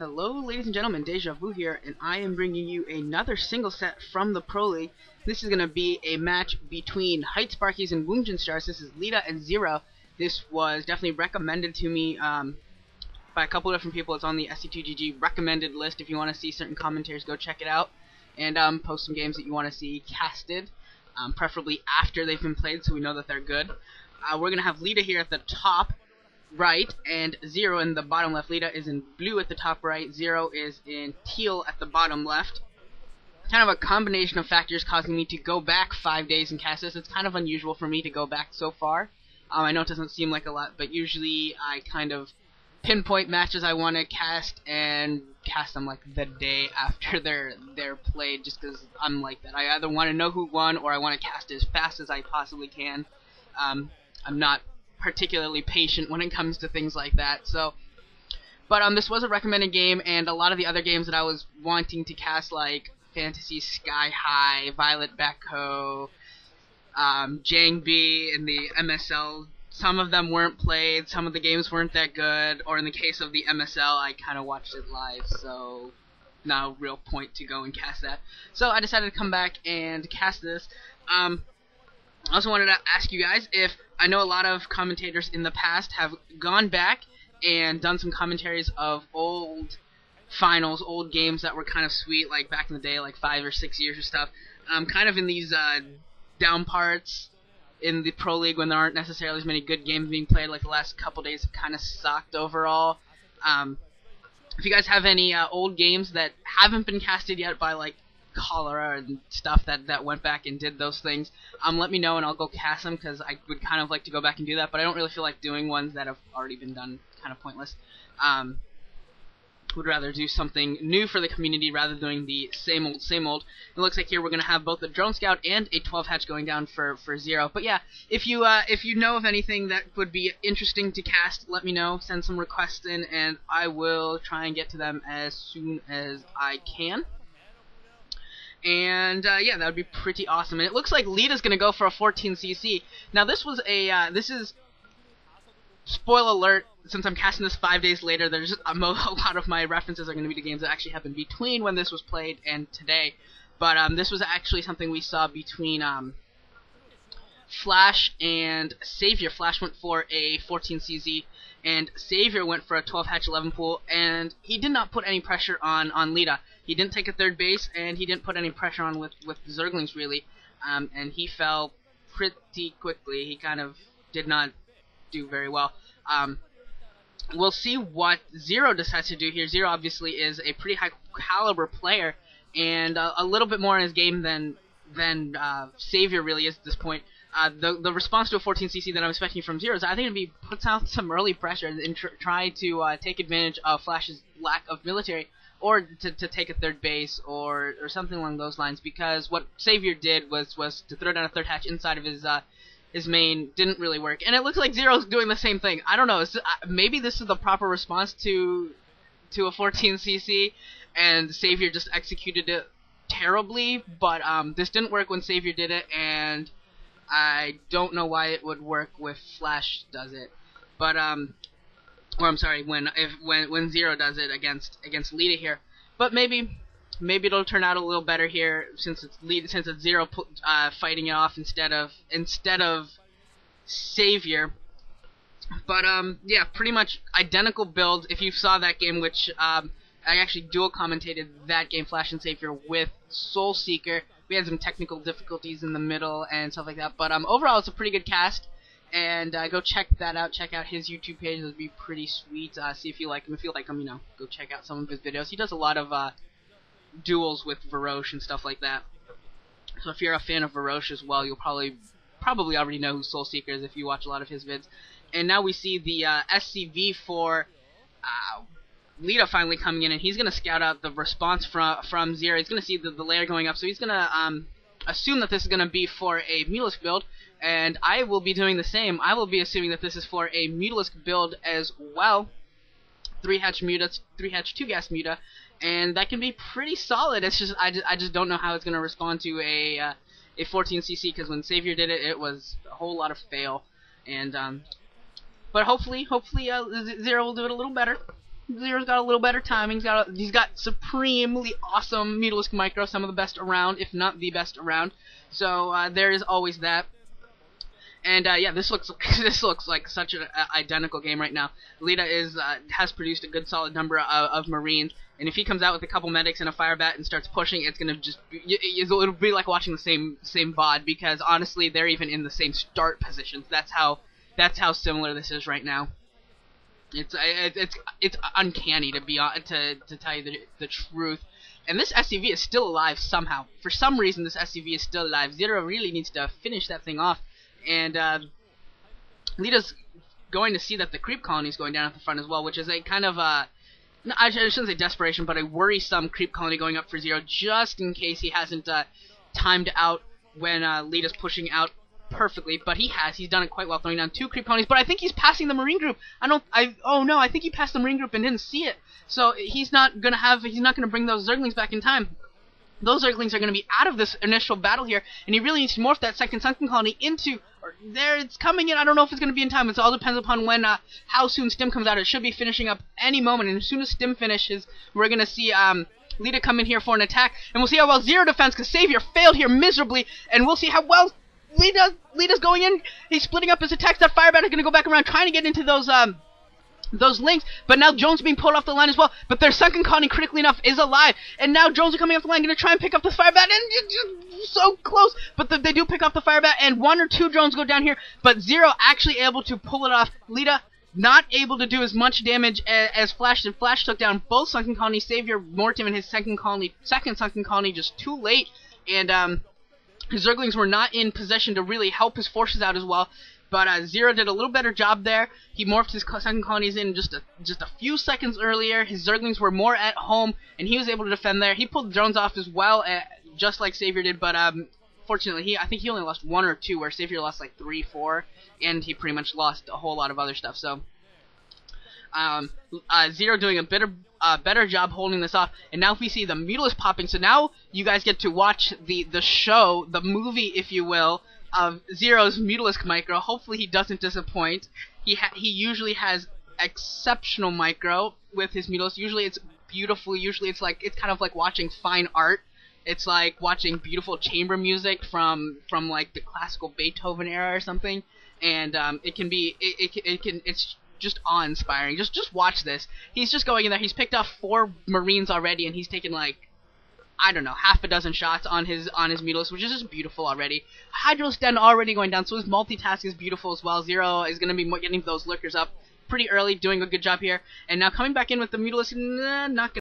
Hello ladies and gentlemen, Deja Vu here, and I am bringing you another single set from the Proleague. This is going to be a match between HITE Sparkies and Woongjin Stars. This is Leta and Zero. This was definitely recommended to me by a couple of different people. It's on the SC2GG recommended list. If you want to see certain commentaries, go check it out. And post some games that you want to see casted, preferably after they've been played so we know that they're good. We're going to have Leta here at the top right and Zero in the bottom left. Leta is in blue at the top right, Zero is in teal at the bottom left. Kind of a combination of factors causing me to go back 5 days and cast this. It's kind of unusual for me to go back so far. I know it doesn't seem like a lot, but usually I kind of pinpoint matches I want to cast and cast them like the day after they're played, just because I'm like that. I either want to know who won or I want to cast as fast as I possibly can. I'm not particularly patient when it comes to things like that. So, but this was a recommended game, and a lot of the other games that I was wanting to cast, like Fantasy Sky High, Violet Backho, Jang B, and the MSL, some of them weren't played, some of the games weren't that good, or in the case of the MSL, I kind of watched it live, so no real point to go and cast that. So I decided to come back and cast this. I also wanted to ask you guys if, I know a lot of commentators in the past have gone back and done some commentaries of old finals, old games that were kind of sweet, like back in the day, like 5 or 6 years or stuff, kind of in these down parts in the Pro League when there aren't necessarily as many good games being played. Like the last couple days have kind of sucked overall. If you guys have any old games that haven't been casted yet by like Cholera and stuff that went back and did those things, let me know and I'll go cast them, because I would kind of like to go back and do that, but I don't really feel like doing ones that have already been done. Kind of pointless. Would rather do something new for the community rather than doing the same old, same old. It looks like here we're gonna have both a Drone Scout and a 12 hatch going down for Zero. But yeah, if you know of anything that would be interesting to cast, let me know. Send some requests in, and I will try and get to them as soon as I can. And yeah, that would be pretty awesome. And it looks like Leta's gonna go for a 14cc. Now this was a this is, spoiler alert, since I'm casting this 5 days later, there's a lot of my references are going to be to games that actually happened between when this was played and today. But this was actually something we saw between Flash and Savior. Flash went for a 14cz, and Savior went for a 12 hatch 11 pool, and he did not put any pressure on Leta. He didn't take a third base, and he didn't put any pressure on with Zerglings, really. And he fell pretty quickly. He kind of did not do very well. We'll see what Zero decides to do here. Zero obviously is a pretty high caliber player, and a little bit more in his game than Savior really is at this point. The response to a 14cc that I'm expecting from Zero is I think he puts out some early pressure and try to take advantage of Flash's lack of military, or to take a third base or something along those lines, because what Savior did was to throw down a third hatch inside of his main. Didn't really work, and it looks like Zero's doing the same thing. I don't know, maybe this is the proper response to a 14cc, and Savior just executed it terribly, but this didn't work when Savior did it, and I don't know why it would work if Flash does it. But or I'm sorry, when Zero does it against Leta here. But maybe it'll turn out a little better here, since it's Zero fighting it off instead of Savior. But yeah, pretty much identical build. If you saw that game, which I actually dual commentated that game, Flash and Savior, with Soul Seeker. We had some technical difficulties in the middle and stuff like that, but overall it's a pretty good cast. And go check that out. Check out his YouTube page. It'll be pretty sweet. See if you like him. If you like him, go check out some of his videos. He does a lot of duels with Varosh and stuff like that. So if you're a fan of Varosh as well, you'll probably already know who Soul Seeker is if you watch a lot of his vids. And now we see the SCV for Leta finally coming in, and he's gonna scout out the response from Zero. He's gonna see the layer going up, so he's gonna assume that this is gonna be for a Mutalisk build, and I will be doing the same. I will be assuming that this is for a Mutalisk build as well. 3 hatch Muta, 3 hatch 2 gas Muta, and that can be pretty solid. It's just I just don't know how it's gonna respond to a 14cc, because when Savior did it, it was a whole lot of fail. And but hopefully Zero will do it a little better. Zero's got a little better timing. He's got supremely awesome Mutalisk Micro, some of the best around, if not the best around. So there is always that. And yeah, this looks like such an identical game right now. Leta has produced a good solid number of Marines, and if he comes out with a couple medics and a fire bat and starts pushing, it's gonna just it'll be like watching the same VOD, because honestly, they're even in the same start positions. That's how similar this is right now. It's uncanny to tell you the truth. And this SCV is still alive somehow. For some reason, this SCV is still alive. Zero really needs to finish that thing off. And Leta's going to see that the creep colony is going down at the front as well, which is a kind of I shouldn't say desperation, but a worrisome creep colony going up for Zero, just in case he hasn't timed out when Leta's pushing out perfectly. But he has. He's done it quite well, throwing down 2 creep colonies. But I think he's passing the Marine group. Oh no, I think he passed the Marine group and didn't see it. So he's not gonna bring those Zerglings back in time. Those Zerglings are going to be out of this initial battle here, and he really needs to morph that second sunken colony into... There, it's coming in. I don't know if it's going to be in time. It all depends upon when, how soon Stim comes out. It should be finishing up any moment, and as soon as Stim finishes, we're going to see Leta come in here for an attack, and we'll see how well Zero defends, because Savior failed here miserably, and we'll see how well Leta's going in. He's splitting up his attacks. That fire bat is going to go back around, trying to get into those links, but now Jones being pulled off the line as well, but their sunken colony, critically enough, is alive, and now Jones are coming off the line, going to try and pick up the fire bat, and so close, but they do pick up the fire bat, and 1 or 2 drones go down here, but Zero actually able to pull it off. Leta not able to do as much damage as Flash did. Flash took down both sunken colonies. Savior morphed him in his second sunken colony just too late, and his Zerglings were not in position to really help his forces out as well. But Zero did a little better job there. He morphed his second colonies in just a few seconds earlier. His Zerglings were more at home, and he was able to defend there. He pulled the drones off as well, just like Savior did. But fortunately, I think he only lost 1 or 2, where Savior lost like 3, 4, and he pretty much lost a whole lot of other stuff. So Zero doing a better job holding this off. And now we see the Mutalisk popping. So now you guys get to watch the show, the movie, if you will, of Zero's Mutalisk Micro. Hopefully he doesn't disappoint. He usually has exceptional micro with his Mutalisk. Usually it's beautiful. Usually it's kind of like watching fine art. It's like watching beautiful chamber music from like the classical Beethoven era or something. And it's just awe-inspiring. Just watch this. He's just going in there. He's picked off 4 Marines already, and he's taken like, I don't know, half a dozen shots on his Mutalisk, which is just beautiful already. Hydro's Den already going down, so his multitask is beautiful as well. Zero is going to be getting those lurkers up pretty early, doing a good job here. And now coming back in with the Mutalisk, not going